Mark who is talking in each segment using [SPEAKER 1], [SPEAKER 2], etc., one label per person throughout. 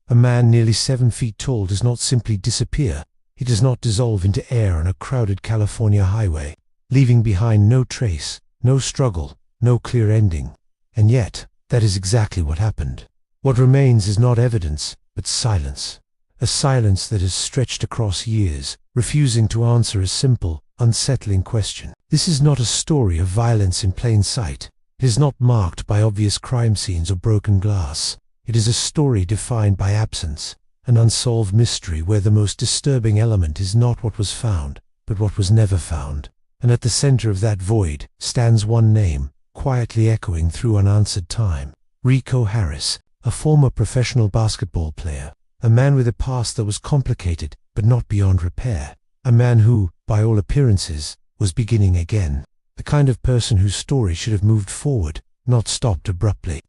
[SPEAKER 1] A man nearly 7 feet tall does not simply disappear. He does not dissolve into air on a crowded California highway, leaving behind no trace, no struggle, no clear ending. And yet, that is exactly what happened. What remains is not evidence, but silence. A silence that has stretched across years, refusing to answer a simple, unsettling question. This is not a story of violence in plain sight. It is not marked by obvious crime scenes or broken glass. It is a story defined by absence, an unsolved mystery where the most disturbing element is not what was found, but what was never found. And at the center of that void stands one name, quietly echoing through unanswered time. Rico Harris, a former professional basketball player. A man with a past that was complicated, but not beyond repair. A man who, by all appearances, was beginning again. The kind of person whose story should have moved forward, not stopped abruptly.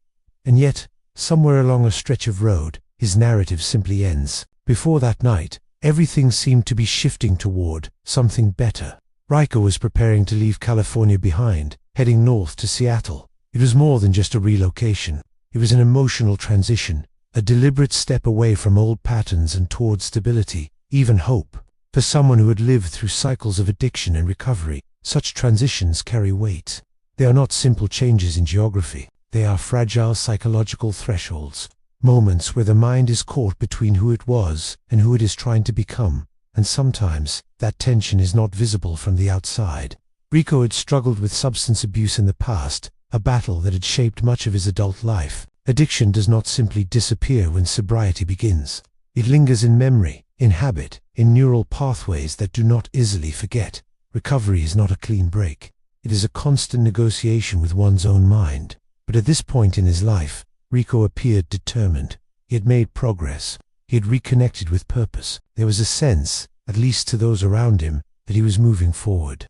[SPEAKER 1] And yet, somewhere along a stretch of road, his narrative simply ends. Before that night, everything seemed to be shifting toward something better. Rico was preparing to leave California behind, heading north to Seattle. It was more than just a relocation. It was an emotional transition, a deliberate step away from old patterns and toward stability, even hope. For someone who had lived through cycles of addiction and recovery, such transitions carry weight. They are not simple changes in geography. They are fragile psychological thresholds, moments where the mind is caught between who it was and who it is trying to become, and sometimes that tension is not visible from the outside. Rico had struggled with substance abuse in the past, a battle that had shaped much of his adult life. Addiction does not simply disappear when sobriety begins. It lingers in memory, in habit, in neural pathways that do not easily forget. Recovery is not a clean break. It is a constant negotiation with one's own mind. But at this point in his life, Rico appeared determined. He had made progress. He had reconnected with purpose. There was a sense, at least to those around him, that he was moving forward.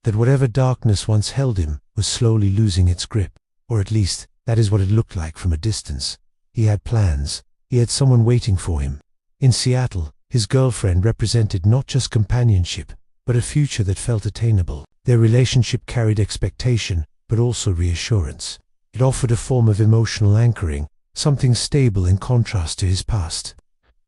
[SPEAKER 1] That whatever darkness once held him was slowly losing its grip. Or at least, that is what it looked like from a distance. He had plans. He had someone waiting for him. In Seattle, his girlfriend represented not just companionship, but a future that felt attainable. Their relationship carried expectation, but also reassurance. It offered a form of emotional anchoring, something stable in contrast to his past.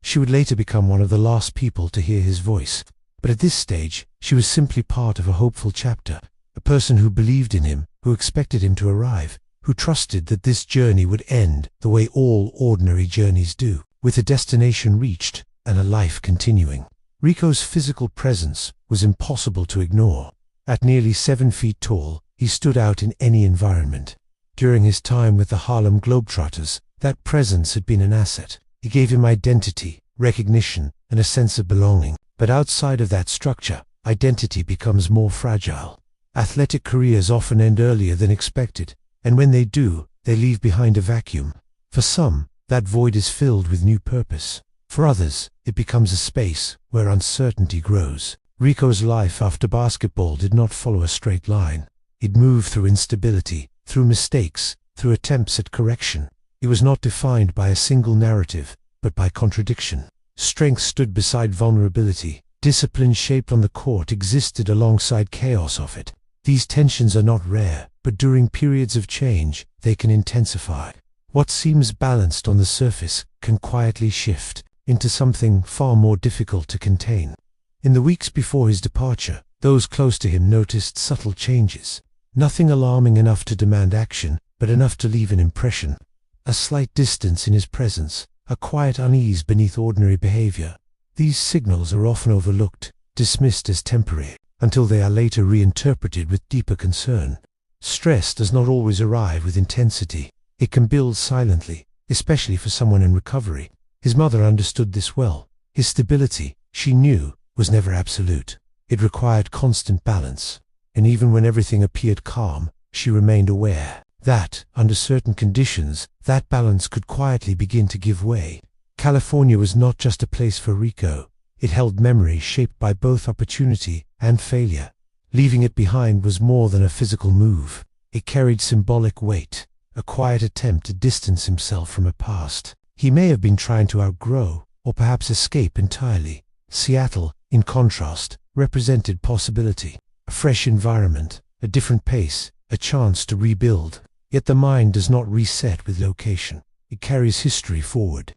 [SPEAKER 1] She would later become one of the last people to hear his voice. But at this stage, she was simply part of a hopeful chapter. A person who believed in him, who expected him to arrive, who trusted that this journey would end the way all ordinary journeys do, with a destination reached and a life continuing. Rico's physical presence was impossible to ignore. At nearly 7 feet tall, he stood out in any environment. During his time with the Harlem Globetrotters, that presence had been an asset. It gave him identity, recognition, and a sense of belonging. But outside of that structure, identity becomes more fragile. Athletic careers often end earlier than expected, and when they do, they leave behind a vacuum. For some, that void is filled with new purpose. For others, it becomes a space where uncertainty grows. Rico's life after basketball did not follow a straight line. It moved through instability, through mistakes, through attempts at correction. It was not defined by a single narrative, but by contradiction. Strength stood beside vulnerability. Discipline shaped on the court existed alongside chaos of it. These tensions are not rare, but during periods of change, they can intensify. What seems balanced on the surface can quietly shift into something far more difficult to contain. In the weeks before his departure, those close to him noticed subtle changes. Nothing alarming enough to demand action, but enough to leave an impression. A slight distance in his presence, a quiet unease beneath ordinary behavior. These signals are often overlooked, dismissed as temporary, until they are later reinterpreted with deeper concern. Stress does not always arrive with intensity. It can build silently, especially for someone in recovery. His mother understood this well. His stability, she knew, was never absolute. It required constant balance. And even when everything appeared calm, she remained aware that, under certain conditions, that balance could quietly begin to give way. California was not just a place for Rico. It held memories shaped by both opportunity and failure. Leaving it behind was more than a physical move. It carried symbolic weight, a quiet attempt to distance himself from a past he may have been trying to outgrow, or perhaps escape entirely. Seattle, in contrast, represented possibility. A fresh environment, a different pace, a chance to rebuild. Yet the mind does not reset with location. It carries history forward.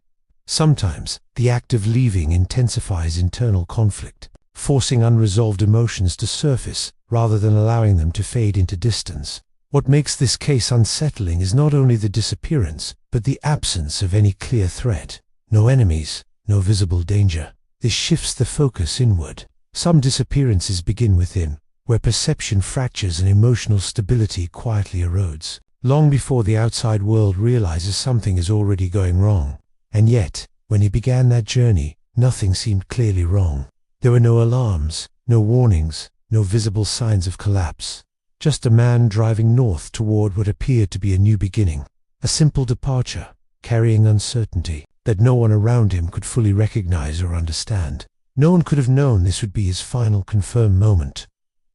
[SPEAKER 1] Sometimes, the act of leaving intensifies internal conflict, forcing unresolved emotions to surface rather than allowing them to fade into distance. What makes this case unsettling is not only the disappearance, but the absence of any clear threat. No enemies, no visible danger. This shifts the focus inward. Some disappearances begin within, where perception fractures and emotional stability quietly erodes, long before the outside world realizes something is already going wrong. And yet, when he began that journey, nothing seemed clearly wrong. There were no alarms, no warnings, no visible signs of collapse. Just a man driving north toward what appeared to be a new beginning. A simple departure, carrying uncertainty that no one around him could fully recognize or understand. No one could have known this would be his final confirmed moment.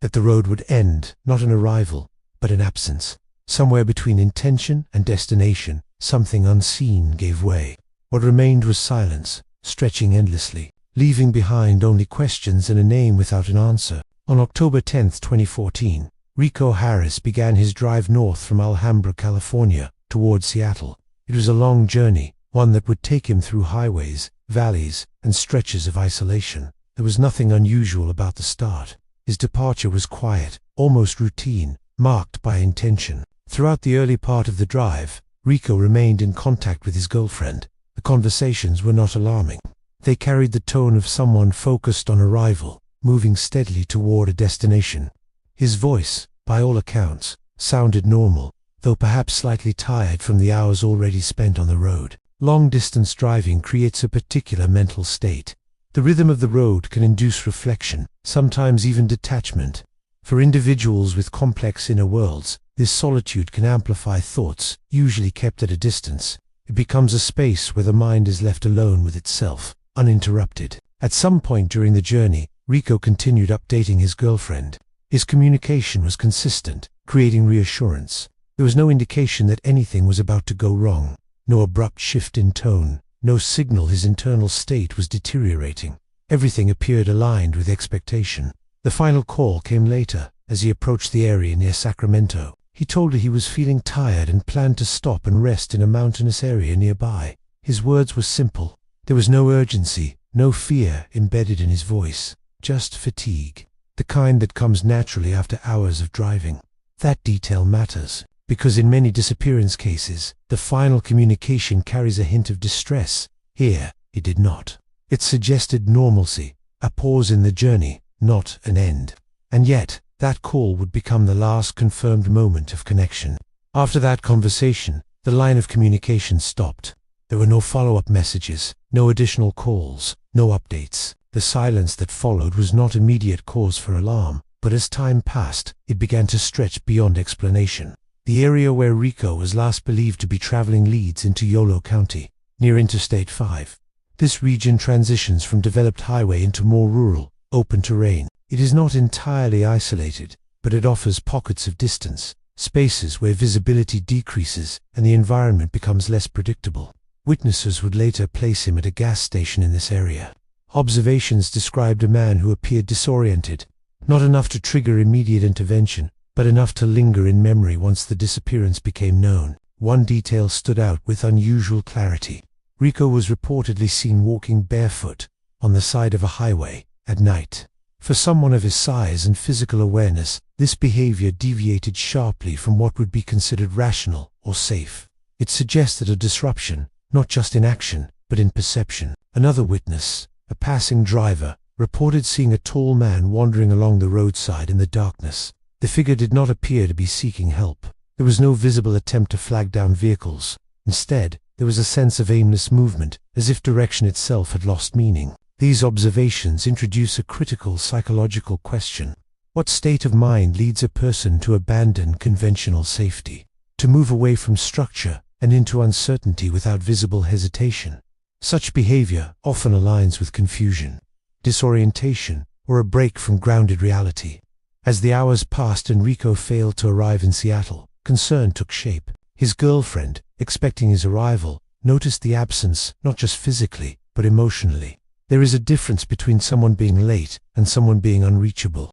[SPEAKER 1] That the road would end, not an arrival, but an absence. Somewhere between intention and destination, something unseen gave way. What remained was silence, stretching endlessly, leaving behind only questions and a name without an answer. On October 10, 2014, Rico Harris began his drive north from Alhambra, California, toward Seattle. It was a long journey, one that would take him through highways, valleys, and stretches of isolation. There was nothing unusual about the start. His departure was quiet, almost routine, marked by intention. Throughout the early part of the drive, Rico remained in contact with his girlfriend. The conversations were not alarming. They carried the tone of someone focused on arrival, moving steadily toward a destination. His voice, by all accounts, sounded normal, though perhaps slightly tired from the hours already spent on the road. Long-distance driving creates a particular mental state. The rhythm of the road can induce reflection, sometimes even detachment. For individuals with complex inner worlds, this solitude can amplify thoughts, usually kept at a distance. It becomes a space where the mind is left alone with itself, uninterrupted. At some point during the journey, Rico continued updating his girlfriend. His communication was consistent, creating reassurance. There was no indication that anything was about to go wrong. No abrupt shift in tone, no signal his internal state was deteriorating. Everything appeared aligned with expectation. The final call came later, as he approached the area near Sacramento. He told her he was feeling tired and planned to stop and rest in a mountainous area nearby. His words were simple. There was no urgency, no fear embedded in his voice, just fatigue, the kind that comes naturally after hours of driving. That detail matters, because in many disappearance cases, the final communication carries a hint of distress. Here, it did not. It suggested normalcy, a pause in the journey, not an end. And yet, that call would become the last confirmed moment of connection. After that conversation, the line of communication stopped. There were no follow-up messages, no additional calls, no updates. The silence that followed was not immediate cause for alarm, but as time passed, it began to stretch beyond explanation. The area where Rico was last believed to be traveling leads into Yolo County, near Interstate 5. This region transitions from developed highway into more rural, open terrain. It is not entirely isolated, but it offers pockets of distance, spaces where visibility decreases and the environment becomes less predictable. Witnesses would later place him at a gas station in this area. Observations described a man who appeared disoriented, not enough to trigger immediate intervention, but enough to linger in memory once the disappearance became known. One detail stood out with unusual clarity. Rico was reportedly seen walking barefoot on the side of a highway at night. For someone of his size and physical awareness, this behavior deviated sharply from what would be considered rational or safe. It suggested a disruption, not just in action, but in perception. Another witness, a passing driver, reported seeing a tall man wandering along the roadside in the darkness. The figure did not appear to be seeking help. There was no visible attempt to flag down vehicles. Instead, there was a sense of aimless movement, as if direction itself had lost meaning. These observations introduce a critical psychological question. What state of mind leads a person to abandon conventional safety, to move away from structure and into uncertainty without visible hesitation? Such behavior often aligns with confusion, disorientation, or a break from grounded reality. As the hours passed and Rico failed to arrive in Seattle, concern took shape. His girlfriend, expecting his arrival, noticed the absence not just physically, but emotionally. There is a difference between someone being late and someone being unreachable.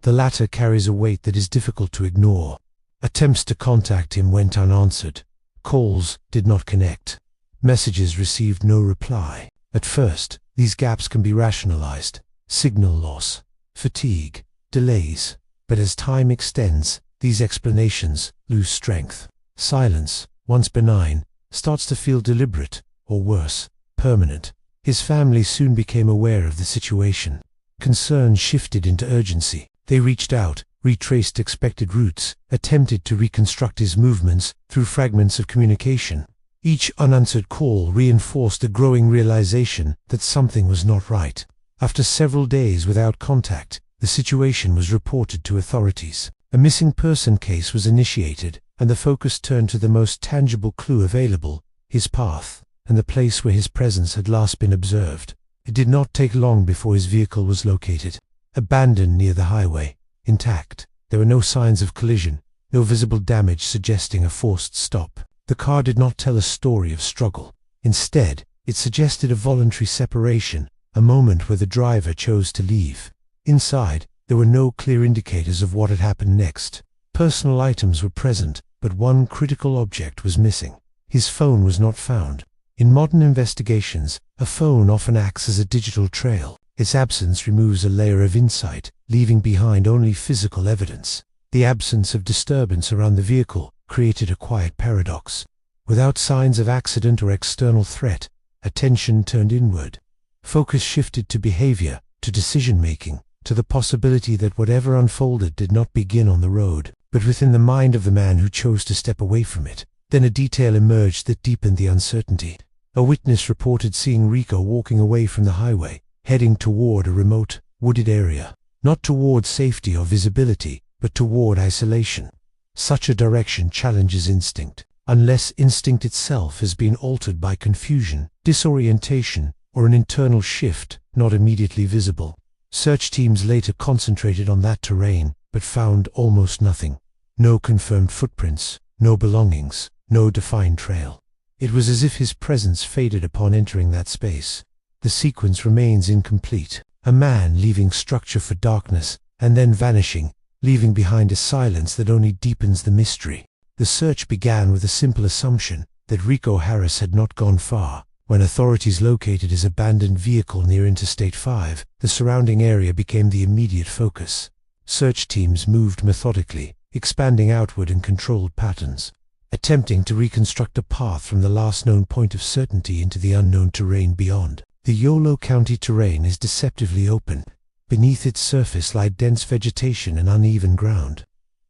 [SPEAKER 1] The latter carries a weight that is difficult to ignore. Attempts to contact him went unanswered. Calls did not connect. Messages received no reply. At first, these gaps can be rationalized: signal loss, fatigue, delays. But as time extends, these explanations lose strength. Silence, once benign, starts to feel deliberate, or worse, permanent. His family soon became aware of the situation. Concern shifted into urgency. They reached out, retraced expected routes, attempted to reconstruct his movements through fragments of communication. Each unanswered call reinforced a growing realization that something was not right. After several days without contact, the situation was reported to authorities. A missing person case was initiated, and the focus turned to the most tangible clue available: his path, and the place where his presence had last been observed. It did not take long before his vehicle was located. Abandoned near the highway, intact. There were no signs of collision, no visible damage suggesting a forced stop. The car did not tell a story of struggle. Instead, it suggested a voluntary separation, a moment where the driver chose to leave. Inside, there were no clear indicators of what had happened next. Personal items were present, but one critical object was missing. His phone was not found. In modern investigations, a phone often acts as a digital trail. Its absence removes a layer of insight, leaving behind only physical evidence. The absence of disturbance around the vehicle created a quiet paradox. Without signs of accident or external threat, attention turned inward. Focus shifted to behavior, to decision-making, to the possibility that whatever unfolded did not begin on the road, but within the mind of the man who chose to step away from it. Then a detail emerged that deepened the uncertainty. A witness reported seeing Rico walking away from the highway, heading toward a remote, wooded area. Not toward safety or visibility, but toward isolation. Such a direction challenges instinct, unless instinct itself has been altered by confusion, disorientation, or an internal shift not immediately visible. Search teams later concentrated on that terrain, but found almost nothing. No confirmed footprints, no belongings, no defined trail. It was as if his presence faded upon entering that space. The sequence remains incomplete. A man leaving structure for darkness, and then vanishing, leaving behind a silence that only deepens the mystery. The search began with a simple assumption that Rico Harris had not gone far. When authorities located his abandoned vehicle near Interstate 5, the surrounding area became the immediate focus. Search teams moved methodically, expanding outward in controlled patterns, attempting to reconstruct a path from the last known point of certainty into the unknown terrain beyond. The Yolo County terrain is deceptively open. Beneath its surface lie dense vegetation and uneven ground,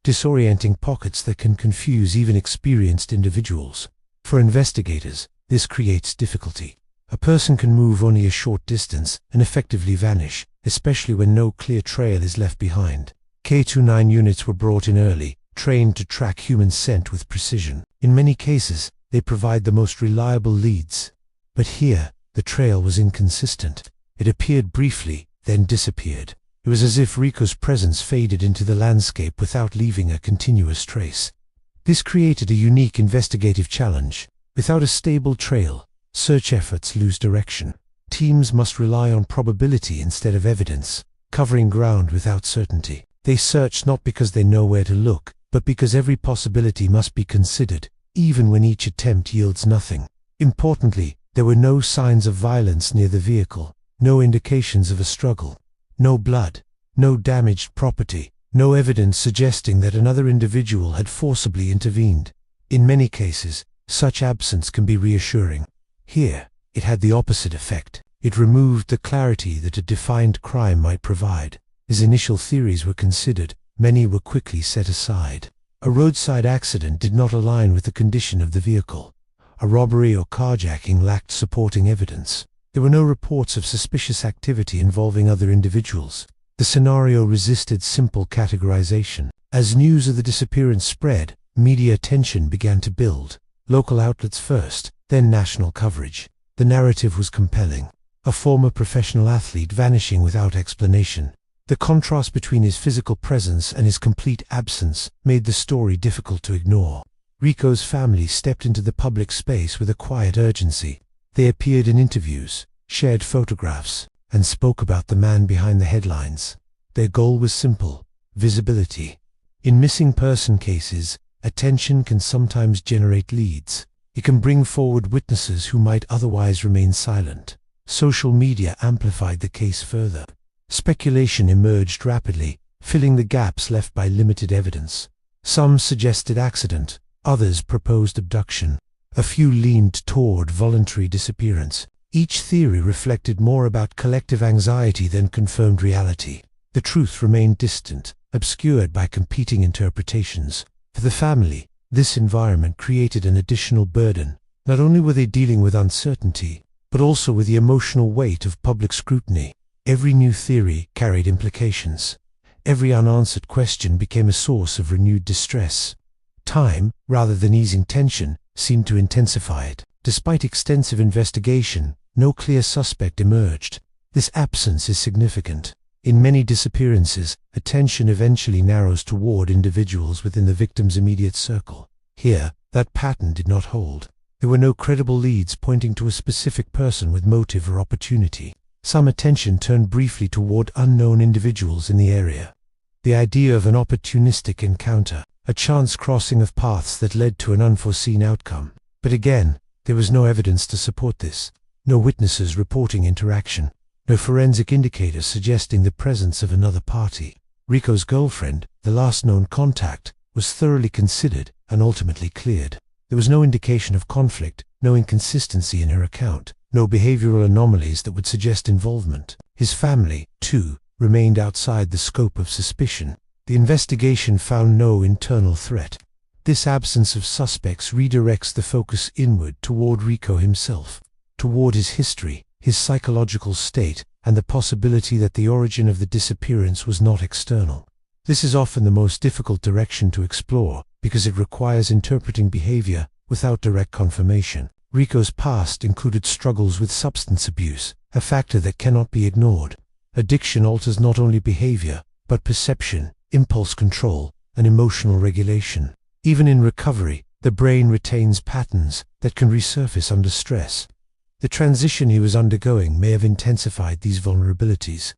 [SPEAKER 1] disorienting pockets that can confuse even experienced individuals. For investigators, this creates difficulty. A person can move only a short distance and effectively vanish, especially when no clear trail is left behind. K-29 units were brought in early, trained to track human scent with precision. In many cases, they provide the most reliable leads. But here, the trail was inconsistent. It appeared briefly, then disappeared. It was as if Rico's presence faded into the landscape without leaving a continuous trace. This created a unique investigative challenge. Without a stable trail, search efforts lose direction. Teams must rely on probability instead of evidence, covering ground without certainty. They search not because they know where to look, but because every possibility must be considered, even when each attempt yields nothing. Importantly, there were no signs of violence near the vehicle, no indications of a struggle, no blood, no damaged property, no evidence suggesting that another individual had forcibly intervened. In many cases, such absence can be reassuring. Here, it had the opposite effect. It removed the clarity that a defined crime might provide. As initial theories were considered, many were quickly set aside. A roadside accident did not align with the condition of the vehicle. A robbery or carjacking lacked supporting evidence. There were no reports of suspicious activity involving other individuals. The scenario resisted simple categorization. As news of the disappearance spread, media attention began to build. Local outlets first, then national coverage. The narrative was compelling. A former professional athlete vanishing without explanation. The contrast between his physical presence and his complete absence made the story difficult to ignore. Rico's family stepped into the public space with a quiet urgency. They appeared in interviews, shared photographs, and spoke about the man behind the headlines. Their goal was simple: visibility. In missing person cases, attention can sometimes generate leads. It can bring forward witnesses who might otherwise remain silent. Social media amplified the case further. Speculation emerged rapidly, filling the gaps left by limited evidence. Some suggested accident, others proposed abduction. A few leaned toward voluntary disappearance. Each theory reflected more about collective anxiety than confirmed reality. The truth remained distant, obscured by competing interpretations. For the family, this environment created an additional burden. Not only were they dealing with uncertainty, but also with the emotional weight of public scrutiny. Every new theory carried implications. Every unanswered question became a source of renewed distress. Time, rather than easing tension, seemed to intensify it. Despite extensive investigation, no clear suspect emerged. This absence is significant. In many disappearances, attention eventually narrows toward individuals within the victim's immediate circle. Here, that pattern did not hold. There were no credible leads pointing to a specific person with motive or opportunity. Some attention turned briefly toward unknown individuals in the area. The idea of an opportunistic encounter, a chance crossing of paths that led to an unforeseen outcome. But again, there was no evidence to support this. No witnesses reporting interaction. No forensic indicators suggesting the presence of another party. Rico's girlfriend, the last known contact, was thoroughly considered and ultimately cleared. There was no indication of conflict, no inconsistency in her account, no behavioral anomalies that would suggest involvement. His family, too, remained outside the scope of suspicion. The investigation found no internal threat. This absence of suspects redirects the focus inward toward Rico himself, toward his history, his psychological state, and the possibility that the origin of the disappearance was not external. This is often the most difficult direction to explore, because it requires interpreting behavior without direct confirmation. Rico's past included struggles with substance abuse, a factor that cannot be ignored. Addiction alters not only behavior, but perception, impulse control, and emotional regulation. Even in recovery, the brain retains patterns that can resurface under stress. The transition he was undergoing may have intensified these vulnerabilities.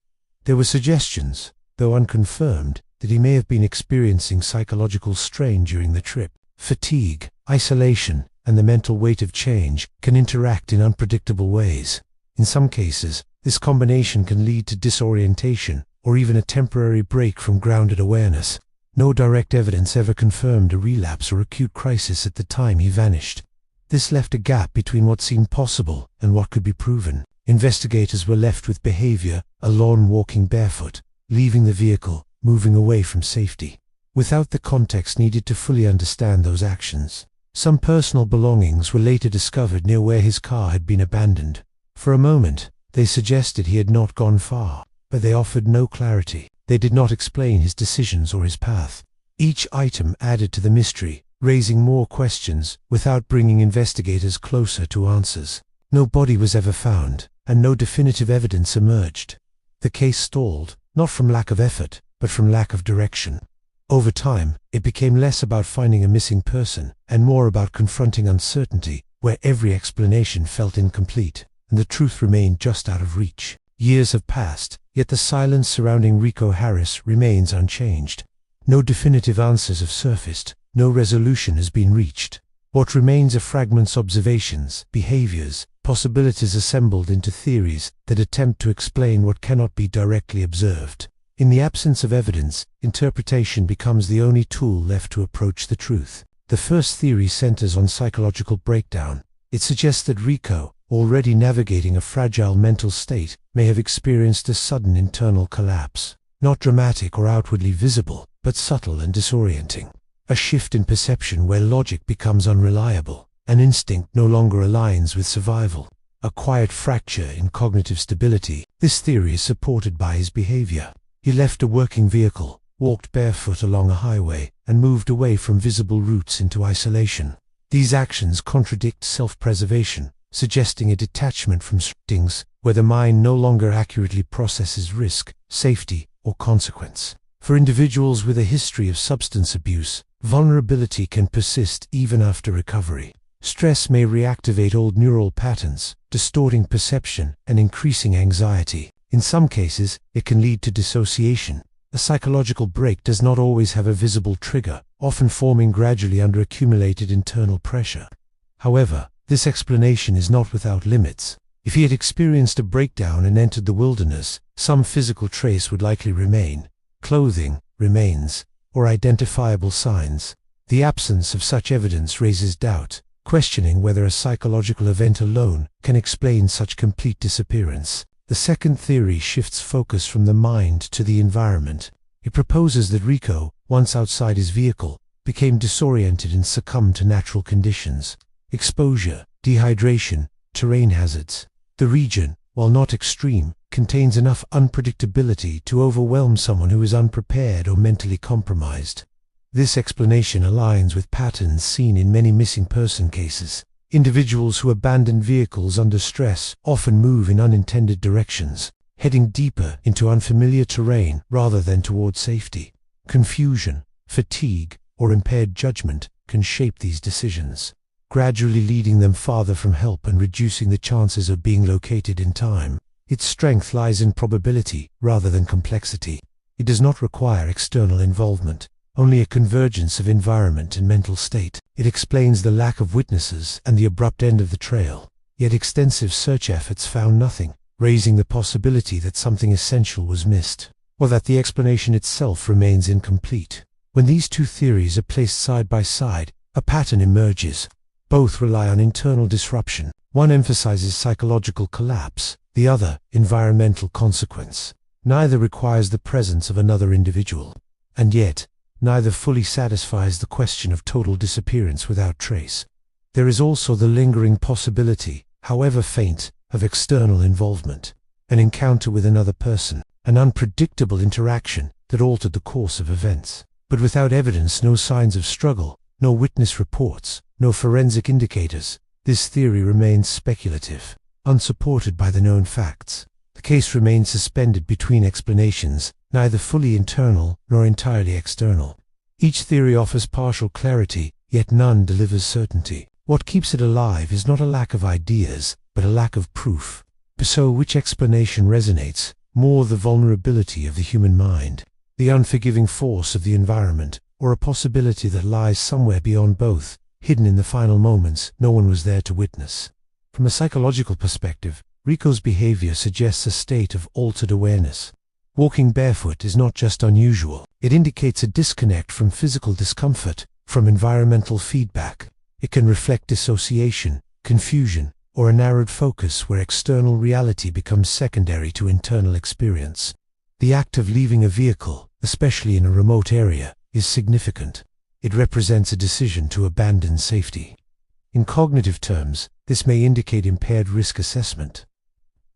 [SPEAKER 1] There were suggestions, though unconfirmed, that he may have been experiencing psychological strain during the trip. Fatigue, isolation, and the mental weight of change can interact in unpredictable ways. In some cases, this combination can lead to disorientation or even a temporary break from grounded awareness. No direct evidence ever confirmed a relapse or acute crisis at the time he vanished. This left a gap between what seemed possible and what could be proven. Investigators were left with behavior, a lone walking barefoot, leaving the vehicle, moving away from safety, without the context needed to fully understand those actions. Some personal belongings were later discovered near where his car had been abandoned. For a moment, they suggested he had not gone far, but they offered no clarity. They did not explain his decisions or his path. Each item added to the mystery, raising more questions without bringing investigators closer to answers. No body was ever found, and no definitive evidence emerged. The case stalled, not from lack of effort, but from lack of direction. Over time, it became less about finding a missing person, and more about confronting uncertainty, where every explanation felt incomplete, and the truth remained just out of reach. Years have passed, yet the silence surrounding Rico Harris remains unchanged. No definitive answers have surfaced, no resolution has been reached. What remains are fragments, observations, behaviors, possibilities assembled into theories that attempt to explain what cannot be directly observed. In the absence of evidence, interpretation becomes the only tool left to approach the truth. The first theory centers on psychological breakdown. It suggests that Rico, already navigating a fragile mental state, may have experienced a sudden internal collapse. Not dramatic or outwardly visible, but subtle and disorienting. A shift in perception where logic becomes unreliable, and instinct no longer aligns with survival. A quiet fracture in cognitive stability. This theory is supported by his behavior. He left a working vehicle, walked barefoot along a highway, and moved away from visible routes into isolation. These actions contradict self-preservation, suggesting a detachment from sightings, where the mind no longer accurately processes risk, safety, or consequence. For individuals with a history of substance abuse, vulnerability can persist even after recovery. Stress may reactivate old neural patterns, distorting perception and increasing anxiety. In some cases, it can lead to dissociation. A psychological break does not always have a visible trigger, often forming gradually under accumulated internal pressure. However, this explanation is not without limits. If he had experienced a breakdown and entered the wilderness, some physical trace would likely remain: clothing, remains, or identifiable signs. The absence of such evidence raises doubt, questioning whether a psychological event alone can explain such complete disappearance. The second theory shifts focus from the mind to the environment. It proposes that Rico, once outside his vehicle, became disoriented and succumbed to natural conditions: exposure, dehydration, terrain hazards. The region, while not extreme, contains enough unpredictability to overwhelm someone who is unprepared or mentally compromised. This explanation aligns with patterns seen in many missing person cases. Individuals who abandon vehicles under stress often move in unintended directions, heading deeper into unfamiliar terrain rather than toward safety. Confusion, fatigue, or impaired judgment can shape these decisions, gradually leading them farther from help and reducing the chances of being located in time. Its strength lies in probability rather than complexity. It does not require external involvement, only a convergence of environment and mental state. It explains the lack of witnesses and the abrupt end of the trail, yet extensive search efforts found nothing, raising the possibility that something essential was missed, or that the explanation itself remains incomplete. When these two theories are placed side by side, a pattern emerges. Both rely on internal disruption. One emphasizes psychological collapse, the other environmental consequence. Neither requires the presence of another individual. And yet, neither fully satisfies the question of total disappearance without trace. There is also the lingering possibility, however faint, of external involvement. An encounter with another person, an unpredictable interaction that altered the course of events. But without evidence, no signs of struggle, no witness reports, no forensic indicators, this theory remains speculative, unsupported by the known facts. The case remains suspended between explanations, neither fully internal nor entirely external. Each theory offers partial clarity, yet none delivers certainty. What keeps it alive is not a lack of ideas, but a lack of proof. So which explanation resonates more: the vulnerability of the human mind, the unforgiving force of the environment, or a possibility that lies somewhere beyond both, hidden in the final moments no one was there to witness? From a psychological perspective, Rico's behavior suggests a state of altered awareness. Walking barefoot is not just unusual, it indicates a disconnect from physical discomfort, from environmental feedback. It can reflect dissociation, confusion, or a narrowed focus where external reality becomes secondary to internal experience. The act of leaving a vehicle, especially in a remote area, is significant. It represents a decision to abandon safety. In cognitive terms, this may indicate impaired risk assessment.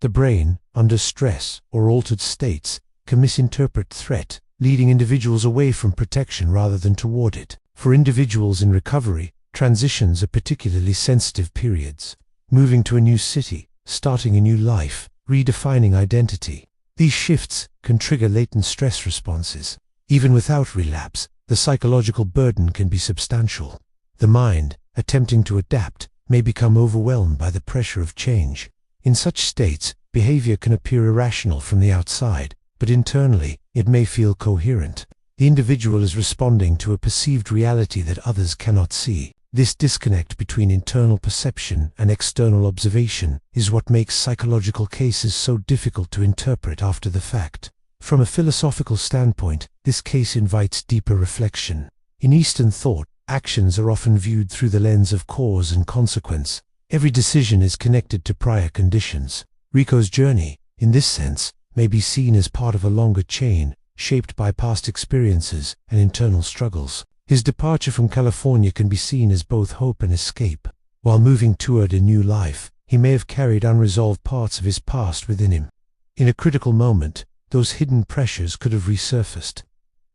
[SPEAKER 1] The brain, under stress or altered states, can misinterpret threat, leading individuals away from protection rather than toward it. For individuals in recovery, transitions are particularly sensitive periods. Moving to a new city, starting a new life, redefining identity. These shifts can trigger latent stress responses. Even without relapse, the psychological burden can be substantial. The mind, attempting to adapt, may become overwhelmed by the pressure of change. In such states, behavior can appear irrational from the outside, but internally, it may feel coherent. The individual is responding to a perceived reality that others cannot see. This disconnect between internal perception and external observation is what makes psychological cases so difficult to interpret after the fact. From a philosophical standpoint, this case invites deeper reflection. In Eastern thought, actions are often viewed through the lens of cause and consequence. Every decision is connected to prior conditions. Rico's journey, in this sense, may be seen as part of a longer chain, shaped by past experiences and internal struggles. His departure from California can be seen as both hope and escape. While moving toward a new life, he may have carried unresolved parts of his past within him. In a critical moment, those hidden pressures could have resurfaced,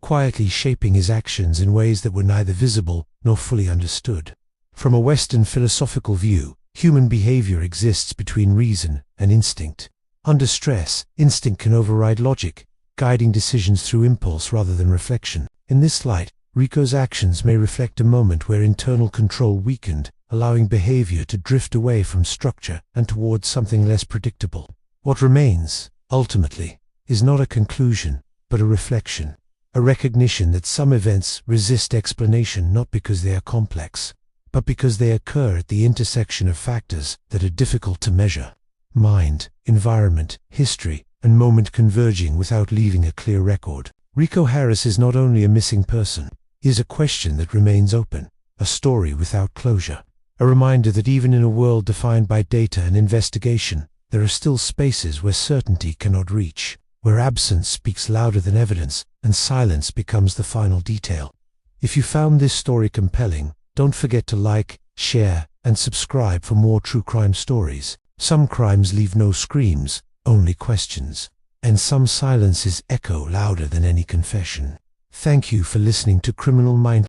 [SPEAKER 1] quietly shaping his actions in ways that were neither visible nor fully understood. From a Western philosophical view, human behavior exists between reason and instinct. Under stress, instinct can override logic, guiding decisions through impulse rather than reflection. In this light, Rico's actions may reflect a moment where internal control weakened, allowing behavior to drift away from structure and towards something less predictable. What remains, ultimately, is not a conclusion, but a reflection, a recognition that some events resist explanation not because they are complex, but because they occur at the intersection of factors that are difficult to measure. Mind, environment, history, and moment converging without leaving a clear record. Rico Harris is not only a missing person, he is a question that remains open, a story without closure. A reminder that even in a world defined by data and investigation, there are still spaces where certainty cannot reach, where absence speaks louder than evidence, and silence becomes the final detail. If you found this story compelling, don't forget to like, share, and subscribe for more true crime stories. Some crimes leave no screams, only questions, and some silences echo louder than any confession. Thank you for listening to Criminal Mind.